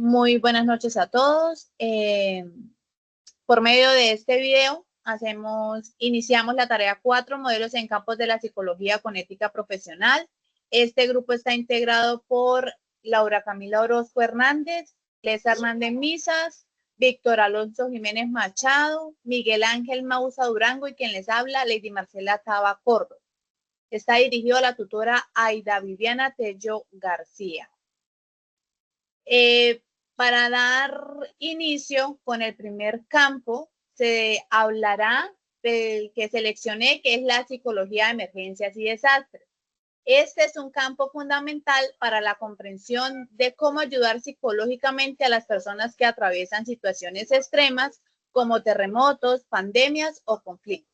Muy buenas noches a todos. Por medio de este video iniciamos la tarea 4, modelos en campos de la psicología con ética profesional. Este grupo está integrado por Laura Camila Orozco Hernández, Lesa Hernández Misas, Víctor Alonso Jiménez Machado, Miguel Ángel Mausa Durango y quien les habla, Lady Marcela Taba Córdoba. Está dirigido a la tutora Aida Viviana Tello García. Para dar inicio con el primer campo, se hablará del que seleccioné, que es la psicología de emergencias y desastres. Este es un campo fundamental para la comprensión de cómo ayudar psicológicamente a las personas que atraviesan situaciones extremas como terremotos, pandemias o conflictos.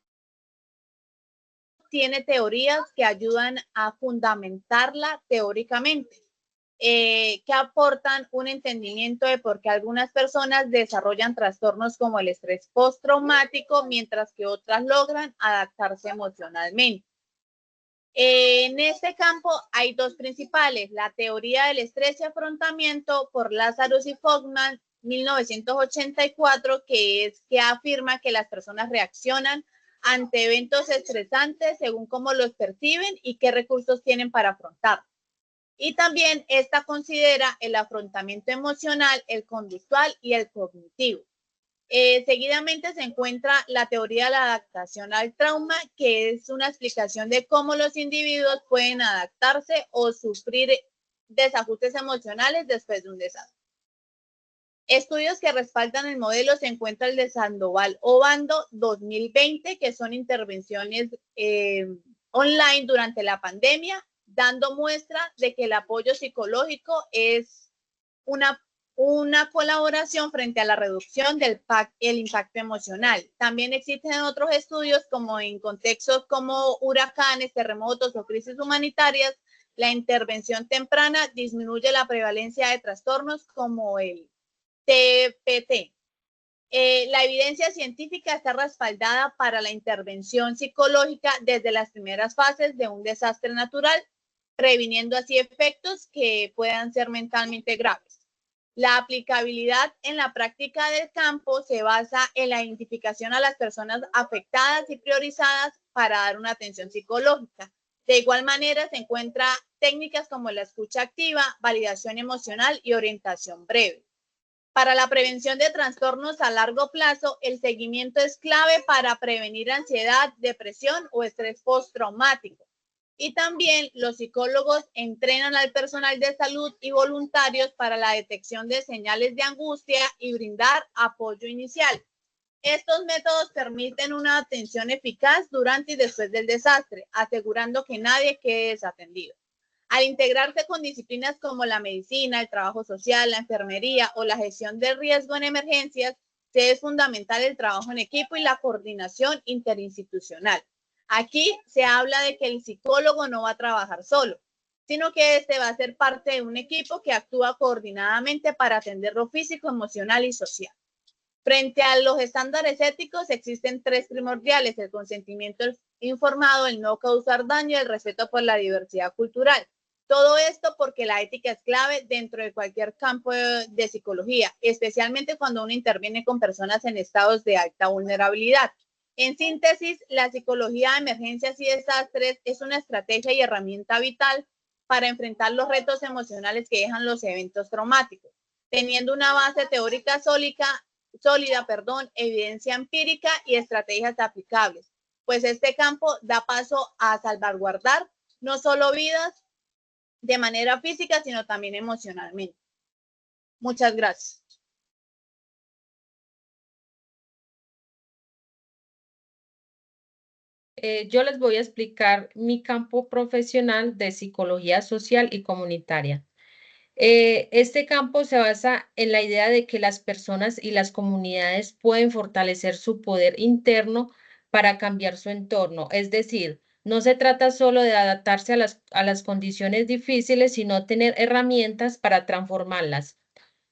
Tiene teorías que ayudan a fundamentarla teóricamente. Que aportan un entendimiento de por qué algunas personas desarrollan trastornos como el estrés postraumático, mientras que otras logran adaptarse emocionalmente. En este campo hay dos principales: la teoría del estrés y afrontamiento por Lazarus y Fogman, 1984, que afirma que las personas reaccionan ante eventos estresantes según cómo los perciben y qué recursos tienen para afrontarlos. Y también esta considera el afrontamiento emocional, el conductual y el cognitivo. Seguidamente se encuentra la teoría de la adaptación al trauma, que es una explicación de cómo los individuos pueden adaptarse o sufrir desajustes emocionales después de un desastre. Estudios que respaldan el modelo se encuentra el de Sandoval Obando 2020, que son intervenciones online durante la pandemia, dando muestra de que el apoyo psicológico es una colaboración frente a la reducción del impacto emocional. También existen otros estudios como en contextos como huracanes, terremotos o crisis humanitarias, la intervención temprana disminuye la prevalencia de trastornos como el TPT. La evidencia científica está respaldada para la intervención psicológica desde las primeras fases de un desastre natural, previniendo así efectos que puedan ser mentalmente graves. La aplicabilidad en la práctica del campo se basa en la identificación a las personas afectadas y priorizadas para dar una atención psicológica. De igual manera, se encuentran técnicas como la escucha activa, validación emocional y orientación breve. Para la prevención de trastornos a largo plazo, el seguimiento es clave para prevenir ansiedad, depresión o estrés postraumático. Y también los psicólogos entrenan al personal de salud y voluntarios para la detección de señales de angustia y brindar apoyo inicial. Estos métodos permiten una atención eficaz durante y después del desastre, asegurando que nadie quede desatendido. Al integrarse con disciplinas como la medicina, el trabajo social, la enfermería o la gestión de riesgo en emergencias, es fundamental el trabajo en equipo y la coordinación interinstitucional. Aquí se habla de que el psicólogo no va a trabajar solo, sino que este va a ser parte de un equipo que actúa coordinadamente para atender lo físico, emocional y social. Frente a los estándares éticos existen tres primordiales: el consentimiento informado, el no causar daño y el respeto por la diversidad cultural. Todo esto porque la ética es clave dentro de cualquier campo de psicología, especialmente cuando uno interviene con personas en estados de alta vulnerabilidad. En síntesis, la psicología de emergencias y desastres es una estrategia y herramienta vital para enfrentar los retos emocionales que dejan los eventos traumáticos, teniendo una base teórica sólida, evidencia empírica y estrategias aplicables, pues este campo da paso a salvaguardar no solo vidas de manera física, sino también emocionalmente. Muchas gracias. Yo les voy a explicar mi campo profesional de psicología social y comunitaria. Este campo se basa en la idea de que las personas y las comunidades pueden fortalecer su poder interno para cambiar su entorno. Es decir, no se trata solo de adaptarse a las condiciones difíciles, sino tener herramientas para transformarlas.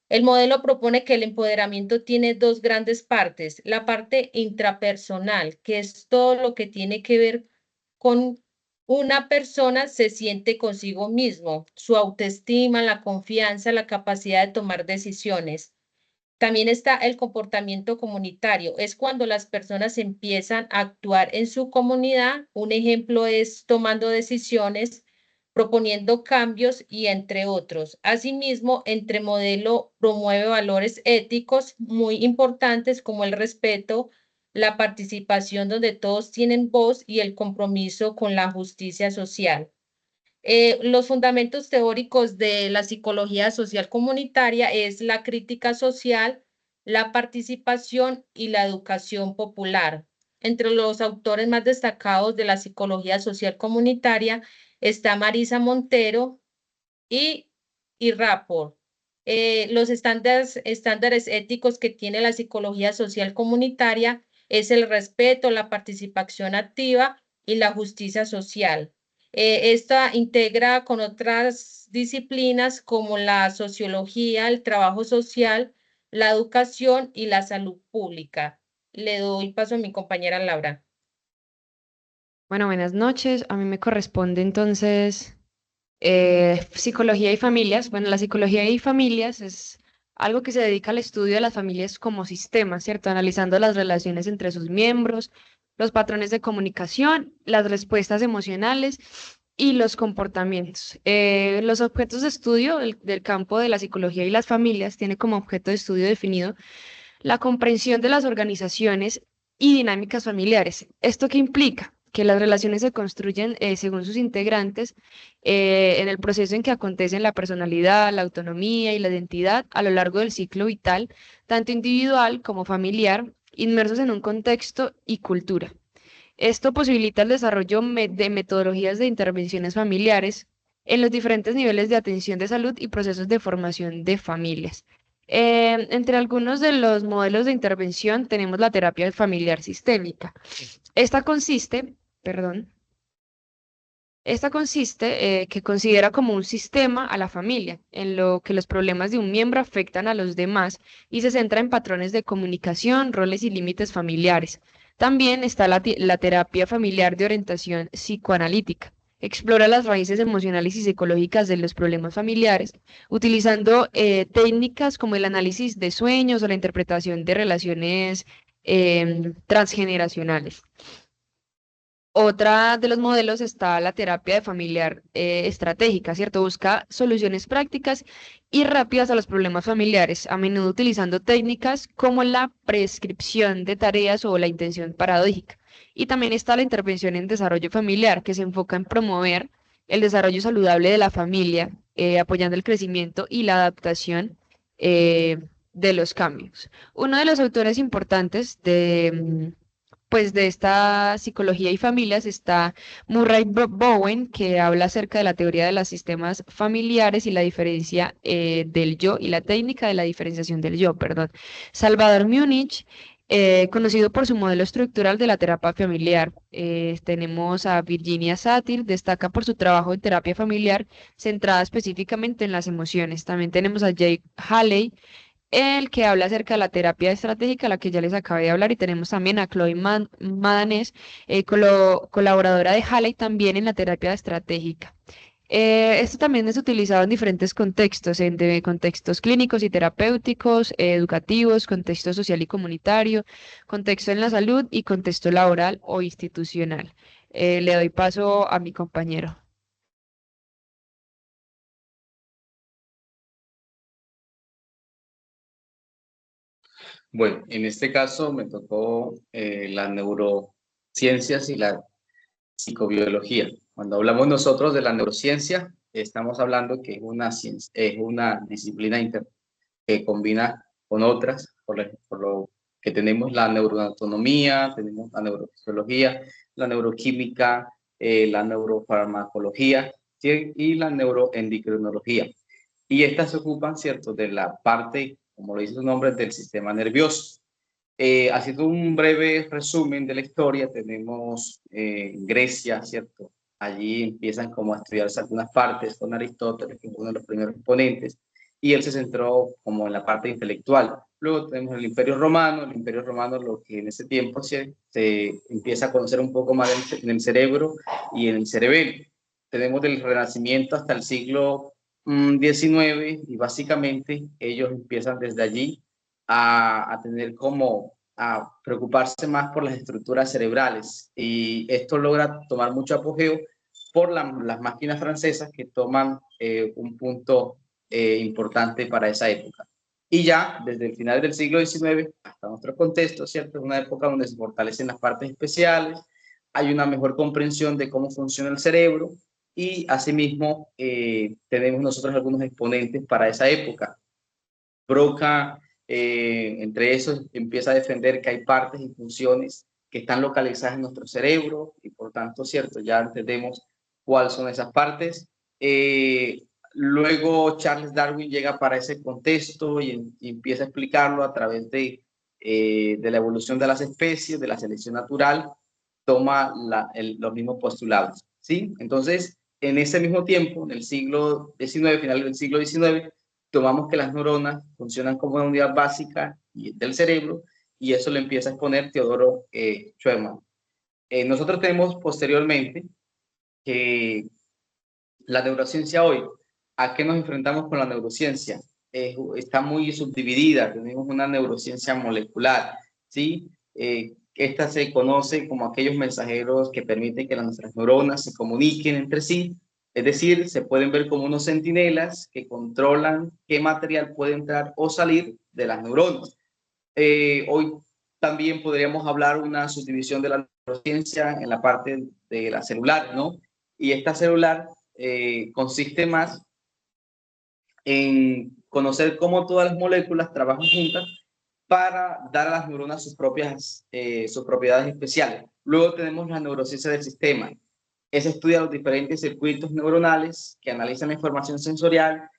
El modelo propone que el empoderamiento tiene dos grandes partes: la parte intrapersonal, que es todo lo que tiene que ver con una persona se siente consigo mismo, su autoestima, la confianza, la capacidad de tomar decisiones. También está el comportamiento comunitario. Es cuando las personas empiezan a actuar en su comunidad. Un ejemplo es tomando decisiones, proponiendo cambios y entre otros. Asimismo, entre modelo promueve valores éticos muy importantes como el respeto, la participación donde todos tienen voz y el compromiso con la justicia social. Los fundamentos teóricos de la psicología social comunitaria es la crítica social, la participación y la educación popular. Entre los autores más destacados de la psicología social comunitaria está Marisa Montero y, y Rapport. Los estándares éticos que tiene la psicología social comunitaria es el respeto, la participación activa y la justicia social. Esta integra con otras disciplinas como la sociología, el trabajo social, la educación y la salud pública. Le doy paso a mi compañera Laura. Bueno, buenas noches. A mí me corresponde entonces psicología y familias. Bueno, la psicología y familias es algo que se dedica al estudio de las familias como sistema, ¿cierto? Analizando las relaciones entre sus miembros, los patrones de comunicación, las respuestas emocionales y los comportamientos. Los objetos de estudio del campo de la psicología y las familias tiene como objeto de estudio definido la comprensión de las organizaciones y dinámicas familiares. ¿Esto qué implica? Que las relaciones se construyen según sus integrantes en el proceso en que acontecen la personalidad, la autonomía y la identidad a lo largo del ciclo vital, tanto individual como familiar, inmersos en un contexto y cultura. Esto posibilita el desarrollo de metodologías de intervenciones familiares en los diferentes niveles de atención de salud y procesos de formación de familias. Entre algunos de los modelos de intervención tenemos la terapia familiar sistémica. Esta consiste, perdón, esta consiste que considera como un sistema a la familia, en lo que los problemas de un miembro afectan a los demás y se centra en patrones de comunicación, roles y límites familiares. También está la terapia familiar de orientación psicoanalítica. Explora las raíces emocionales y psicológicas de los problemas familiares, utilizando técnicas como el análisis de sueños o la interpretación de relaciones transgeneracionales. Otra de los modelos está la terapia de familiar estratégica, ¿cierto? Busca soluciones prácticas y rápidas a los problemas familiares, a menudo utilizando técnicas como la prescripción de tareas o la intención paradójica. Y también está la intervención en desarrollo familiar, que se enfoca en promover el desarrollo saludable de la familia, apoyando el crecimiento y la adaptación de los cambios. Uno de los autores importantes de esta psicología y familias está Murray Bowen, que habla acerca de la teoría de los sistemas familiares y la diferencia del yo y la técnica de la diferenciación del yo, perdón. Salvador Múnich, conocido por su modelo estructural de la terapia familiar. Tenemos a Virginia Satir, destaca por su trabajo en terapia familiar centrada específicamente en las emociones. También tenemos a Jake Haley, el que habla acerca de la terapia estratégica, la que ya les acabé de hablar, y tenemos también a Chloe Madanés, colaboradora de Halley también en la terapia estratégica. Esto también es utilizado en diferentes contextos, de contextos clínicos y terapéuticos, educativos, contexto social y comunitario, contexto en la salud y contexto laboral o institucional. Le doy paso a mi compañero. Bueno, en este caso me tocó las neurociencias y la psicobiología. Cuando hablamos nosotros de la neurociencia, estamos hablando que es una ciencia, es una disciplina que combina con otras, por lo que tenemos la neuroanatomía, tenemos la neurofisiología, la neuroquímica, la neurofarmacología, ¿sí? Y la neuroendocrinología. Y estas se ocupan, ¿cierto?, de la parte, como lo dice su nombre, del sistema nervioso. Haciendo un breve resumen de la historia, tenemos Grecia, ¿cierto? Allí empiezan como a estudiarse algunas partes con Aristóteles, que es uno de los primeros exponentes, y él se centró como en la parte intelectual. Luego tenemos el Imperio Romano. El Imperio Romano, lo que en ese tiempo se empieza a conocer un poco más en el cerebro y en el cerebelo. Tenemos del Renacimiento hasta el siglo XIX, y básicamente ellos empiezan desde allí a tener como a preocuparse más por las estructuras cerebrales, y esto logra tomar mucho apogeo por las máquinas francesas, que toman un punto importante para esa época. Y ya desde el final del siglo XIX hasta nuestro contexto, ¿cierto? Es una época donde se fortalecen las partes especiales, hay una mejor comprensión de cómo funciona el cerebro, y asimismo tenemos nosotros algunos exponentes para esa época. Broca, entre esos, empieza a defender que hay partes y funciones que están localizadas en nuestro cerebro, y por tanto, ¿cierto? Ya entendemos cuáles son esas partes. Luego Charles Darwin llega para ese contexto y empieza a explicarlo a través de la evolución de las especies, de la selección natural, toma los mismos postulados, ¿sí? Entonces, en ese mismo tiempo, en el siglo XIX, final del siglo XIX, tomamos que las neuronas funcionan como una unidad básica del cerebro, y eso lo empieza a exponer Teodoro Schwemann. Nosotros tenemos posteriormente que la neurociencia hoy, ¿a qué nos enfrentamos con la neurociencia? Está muy subdividida. Tenemos una neurociencia molecular, ¿sí? Esta se conoce como aquellos mensajeros que permiten que nuestras neuronas se comuniquen entre sí. Es decir, se pueden ver como unos centinelas que controlan qué material puede entrar o salir de las neuronas. Hoy también podríamos hablar una subdivisión de la neurociencia en la parte de la celular, ¿no? Y esta celular consiste más en conocer cómo todas las moléculas trabajan juntas para dar a las neuronas sus propiedades especiales. Luego tenemos la neurociencia del sistema. Esa estudia los diferentes circuitos neuronales que analizan la información sensorial,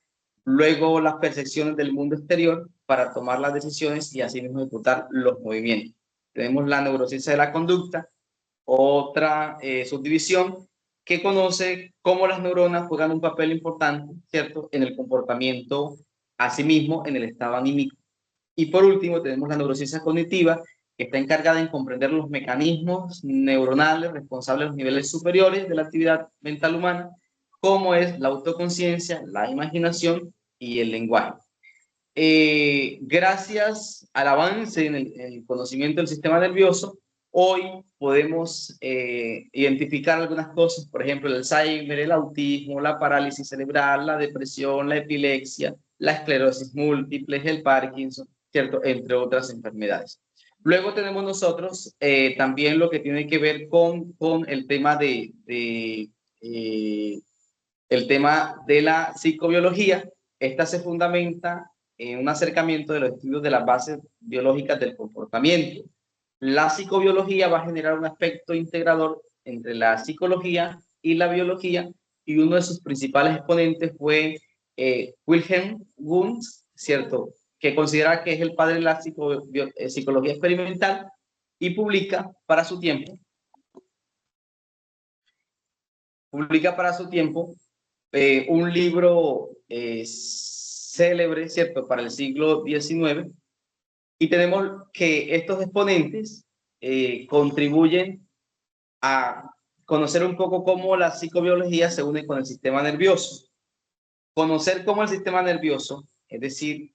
luego las percepciones del mundo exterior para tomar las decisiones y así mismo ejecutar los movimientos. Tenemos la neurociencia de la conducta, otra subdivisión que conoce cómo las neuronas juegan un papel importante, ¿cierto?, en el comportamiento, asimismo en el estado anímico. Y por último tenemos la neurociencia cognitiva, que está encargada en comprender los mecanismos neuronales responsables de los niveles superiores de la actividad mental humana, como es la autoconciencia, la imaginación y el lenguaje. Gracias al avance en el conocimiento del sistema nervioso, hoy podemos identificar algunas cosas, por ejemplo, el Alzheimer, el autismo, la parálisis cerebral, la depresión, la epilepsia, la esclerosis múltiple, el Parkinson, ¿cierto?, entre otras enfermedades. Luego tenemos nosotros también lo que tiene que ver con el tema el tema de la psicobiología. Esta se fundamenta en un acercamiento de los estudios de las bases biológicas del comportamiento. La psicobiología va a generar un aspecto integrador entre la psicología y la biología, y uno de sus principales exponentes fue Wilhelm Wundt, ¿cierto?, que considera que es el padre de la psicología experimental, y publica para su tiempo un libro célebre, ¿cierto?, para el siglo XIX, y tenemos que estos exponentes contribuyen a conocer un poco cómo la psicobiología se une con el sistema nervioso. Conocer cómo el sistema nervioso, es decir,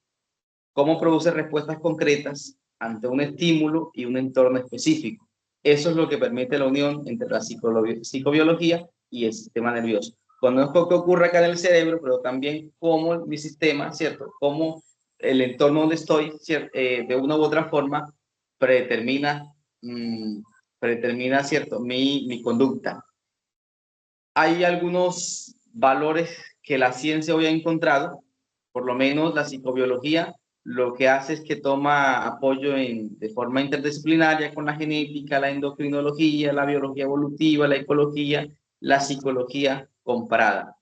cómo produce respuestas concretas ante un estímulo y un entorno específico. Eso es lo que permite la unión entre la psicobiología y el sistema nervioso. Conozco qué ocurre acá en el cerebro, pero también cómo mi sistema, ¿cierto?, cómo el entorno donde estoy, de una u otra forma, predetermina, ¿cierto?, mi conducta. Hay algunos valores que la ciencia hoy ha encontrado, por lo menos la psicobiología, lo que hace es que toma apoyo de forma interdisciplinaria con la genética, la endocrinología, la biología evolutiva, la ecología, la psicología comparada.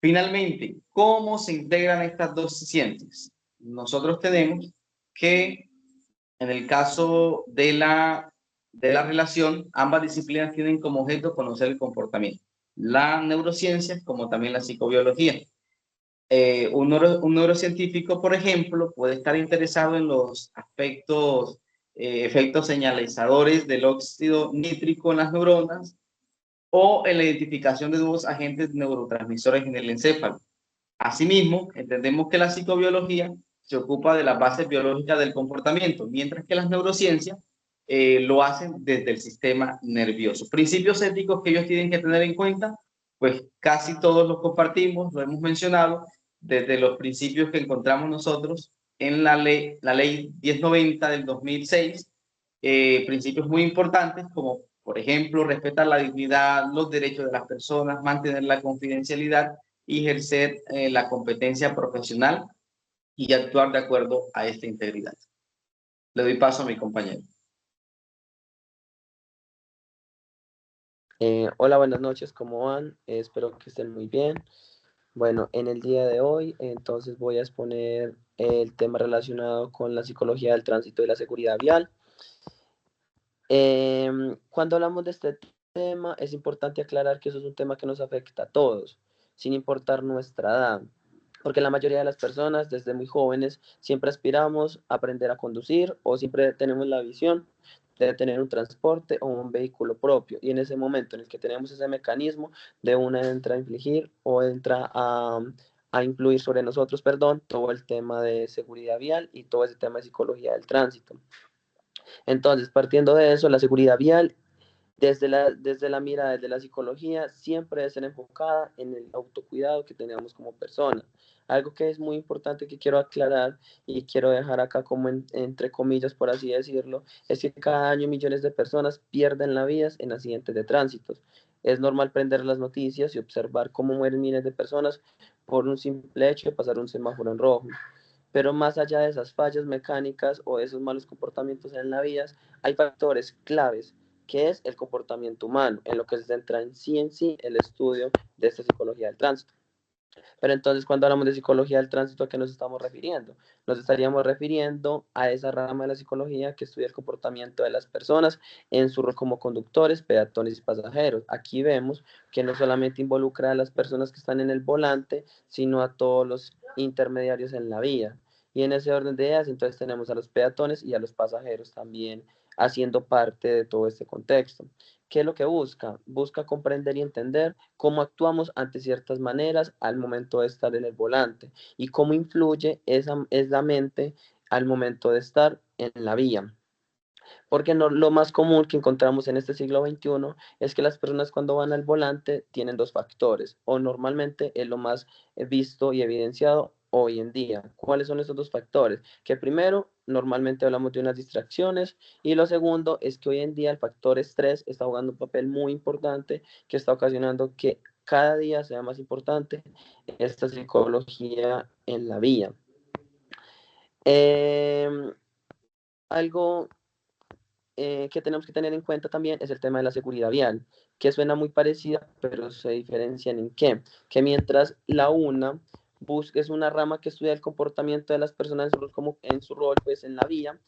Finalmente, ¿cómo se integran estas dos ciencias? Nosotros tenemos que, en el caso de la relación, ambas disciplinas tienen como objeto conocer el comportamiento, la neurociencia como también la psicobiología. un neurocientífico, por ejemplo, puede estar interesado en los aspectos, efectos señalizadores del óxido nítrico en las neuronas o en la identificación de nuevos agentes neurotransmisores en el encéfalo. Asimismo, entendemos que la psicobiología se ocupa de las bases biológicas del comportamiento, mientras que las neurociencias lo hacen desde el sistema nervioso. Principios éticos que ellos tienen que tener en cuenta, pues casi todos los compartimos, lo hemos mencionado, desde los principios que encontramos nosotros en la ley 1090 del 2006, principios muy importantes como, por ejemplo, respetar la dignidad, los derechos de las personas, mantener la confidencialidad y ejercer la competencia profesional y actuar de acuerdo a esta integridad. Le doy paso a mi compañero. Hola, buenas noches, ¿cómo van? Espero que estén muy bien. Bueno, en el día de hoy, entonces voy a exponer el tema relacionado con la psicología del tránsito y la seguridad vial. Cuando hablamos de este tema, es importante aclarar que eso es un tema que nos afecta a todos, sin importar nuestra edad, porque la mayoría de las personas, desde muy jóvenes, siempre aspiramos a aprender a conducir o siempre tenemos la visión de tener un transporte o un vehículo propio. Y en ese momento en el que tenemos ese mecanismo, de una entra a infligir o entra a influir sobre nosotros, perdón, todo el tema de seguridad vial y todo ese tema de psicología del tránsito. Entonces, partiendo de eso, la seguridad vial, desde la mirada, desde la psicología, siempre debe ser enfocada en el autocuidado que tenemos como persona. Algo que es muy importante que quiero aclarar y quiero dejar acá como entre comillas, por así decirlo, es que cada año millones de personas pierden la vida en accidentes de tránsito. Es normal prender las noticias y observar cómo mueren miles de personas por un simple hecho de pasar un semáforo en rojo. Pero más allá de esas fallas mecánicas o de esos malos comportamientos en la vida, hay factores claves, que es el comportamiento humano, en lo que se centra en sí el estudio de esta psicología del tránsito. Pero entonces, cuando hablamos de psicología del tránsito, ¿a qué nos estamos refiriendo? Nos estaríamos refiriendo a esa rama de la psicología que estudia el comportamiento de las personas en su rol como conductores, peatones y pasajeros. Aquí vemos que no solamente involucra a las personas que están en el volante, sino a todos los intermediarios en la vía. Y en ese orden de ideas, entonces tenemos a los peatones y a los pasajeros también haciendo parte de todo este contexto. ¿Qué es lo que busca? Busca comprender y entender cómo actuamos ante ciertas maneras al momento de estar en el volante y cómo influye esa mente al momento de estar en la vía. Porque no, lo más común que encontramos en este siglo XXI es que las personas cuando van al volante tienen dos factores, o normalmente es lo más visto y evidenciado hoy en día. ¿Cuáles son esos dos factores? Que primero, normalmente hablamos de unas distracciones, y lo segundo es que hoy en día el factor estrés está jugando un papel muy importante que está ocasionando que cada día sea más importante esta psicología en la vía. Algo que tenemos que tener en cuenta también es el tema de la seguridad vial, que suena muy parecida, pero se diferencian en qué. Que mientras la una es una rama que estudia el comportamiento de las personas en su rol pues, en la vía,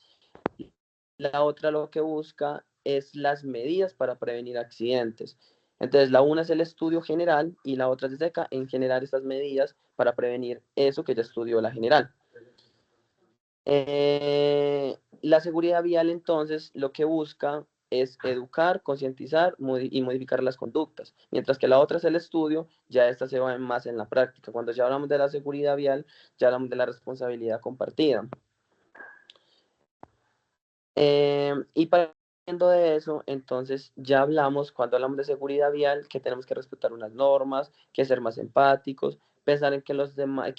la otra lo que busca es las medidas para prevenir accidentes. Entonces, la una es el estudio general y la otra se seca en generar estas medidas para prevenir eso que ya estudió la general. La seguridad vial, entonces, lo que busca es educar, concientizar y modificar las conductas, mientras que la otra es el estudio, ya esta se va más en la práctica. Cuando ya hablamos de la seguridad vial, ya hablamos de la responsabilidad compartida. Y partiendo de eso, entonces ya hablamos, cuando hablamos de seguridad vial, que tenemos que respetar unas normas, que ser más empáticos, pensar en que los demás,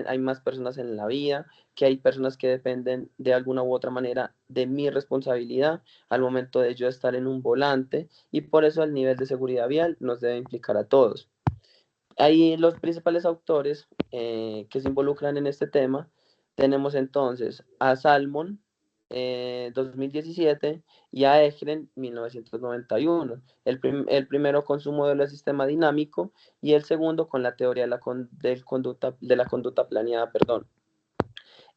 hay más personas en la vida, que hay personas que dependen de alguna u otra manera de mi responsabilidad al momento de yo estar en un volante, y por eso el nivel de seguridad vial nos debe implicar a todos. Ahí los principales autores que se involucran en este tema, tenemos entonces a Salmon, 2017, y a Egren, 1991. El primero con su modelo de sistema dinámico y el segundo con la teoría de la conducta planeada, perdón.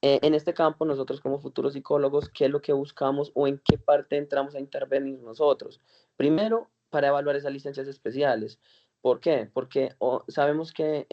En este campo, nosotros como futuros psicólogos, ¿qué es lo que buscamos o en qué parte entramos a intervenir nosotros? Primero, para evaluar esas licencias especiales. ¿Por qué? Porque sabemos que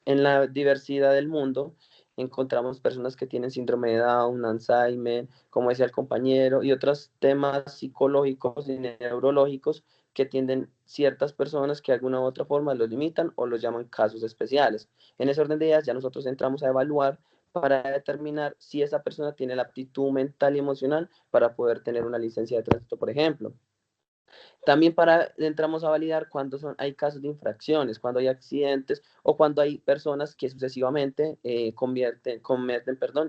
En la diversidad del mundo encontramos personas que tienen síndrome de Down, Alzheimer, como decía el compañero, y otros temas psicológicos y neurológicos que tienden ciertas personas que de alguna u otra forma los limitan o los llaman casos especiales. En ese orden de ideas ya nosotros entramos a evaluar para determinar si esa persona tiene la aptitud mental y emocional para poder tener una licencia de tránsito, por ejemplo. También entramos a validar cuando hay casos de infracciones, cuando hay accidentes o cuando hay personas que sucesivamente cometen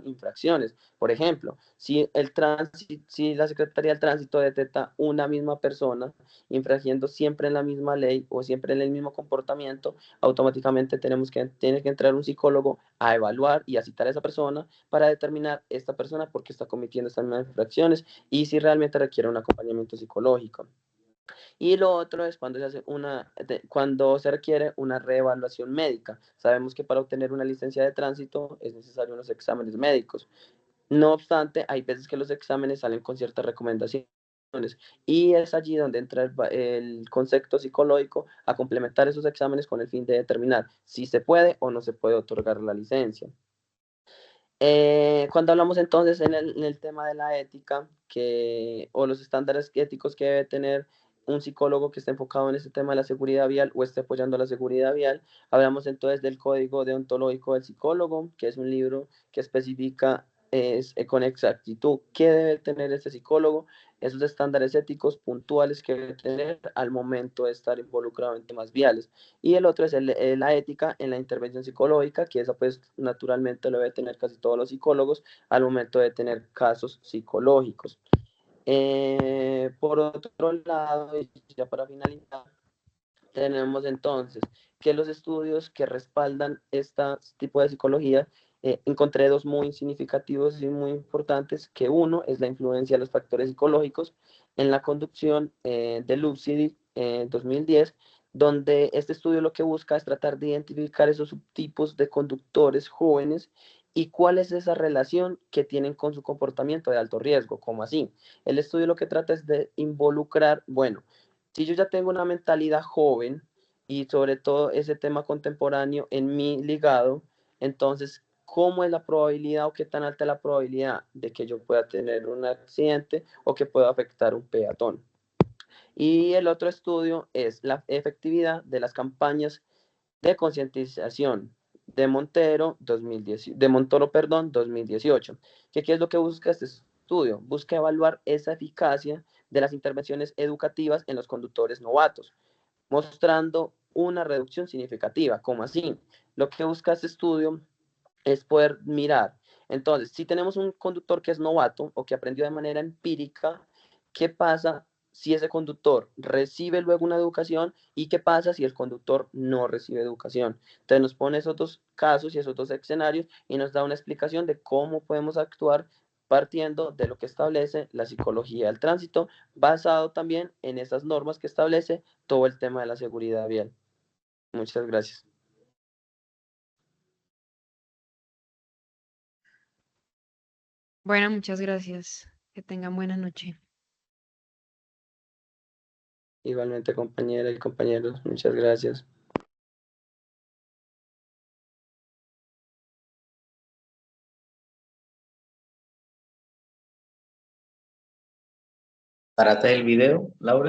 infracciones. Por ejemplo, si la Secretaría del Tránsito detecta una misma persona infringiendo siempre en la misma ley o siempre en el mismo comportamiento, automáticamente tiene que entrar un psicólogo a evaluar y a citar a esa persona para determinar esta persona por qué está cometiendo estas mismas infracciones y si realmente requiere un acompañamiento psicológico. Y lo otro es cuando se requiere una reevaluación médica. Sabemos que para obtener una licencia de tránsito es necesario unos exámenes médicos. No obstante, hay veces que los exámenes salen con ciertas recomendaciones y es allí donde entra el concepto psicológico a complementar esos exámenes con el fin de determinar si se puede o no se puede otorgar la licencia. Cuando hablamos entonces en el tema de la ética o los estándares éticos que debe tener un psicólogo que esté enfocado en este tema de la seguridad vial o esté apoyando la seguridad vial, hablamos entonces del Código Deontológico del Psicólogo, que es un libro que especifica con exactitud qué debe tener este psicólogo, esos estándares éticos puntuales que debe tener al momento de estar involucrado en temas viales. Y el otro es la ética en la intervención psicológica, que esa pues naturalmente lo debe tener casi todos los psicólogos al momento de tener casos psicológicos. Por otro lado, y ya para finalizar, tenemos entonces que los estudios que respaldan este tipo de psicología, encontré dos muy significativos y muy importantes, que uno es la influencia de los factores psicológicos en la conducción de Lucidity en 2010, donde este estudio lo que busca es tratar de identificar esos subtipos de conductores jóvenes y cuál es esa relación que tienen con su comportamiento de alto riesgo. ¿Cómo así? El estudio lo que trata es de involucrar, bueno, si yo ya tengo una mentalidad joven y sobre todo ese tema contemporáneo en mi ligado, entonces, ¿cómo es la probabilidad o qué tan alta es la probabilidad de que yo pueda tener un accidente o que pueda afectar un peatón? Y el otro estudio es la efectividad de las campañas de concientización de Montoro, 2018. ¿Qué es lo que busca este estudio? Busca evaluar esa eficacia de las intervenciones educativas en los conductores novatos, mostrando una reducción significativa. ¿Cómo así? Lo que busca este estudio es poder mirar. Entonces, si tenemos un conductor que es novato o que aprendió de manera empírica, ¿qué pasa si ese conductor recibe luego una educación y qué pasa si el conductor no recibe educación? Entonces nos pone esos dos casos y esos dos escenarios y nos da una explicación de cómo podemos actuar partiendo de lo que establece la psicología del tránsito, basado también en esas normas que establece todo el tema de la seguridad vial. Muchas gracias. Bueno, muchas gracias. Que tengan buena noche. Igualmente, compañeras y compañeros, muchas gracias. Párate el video, Laura.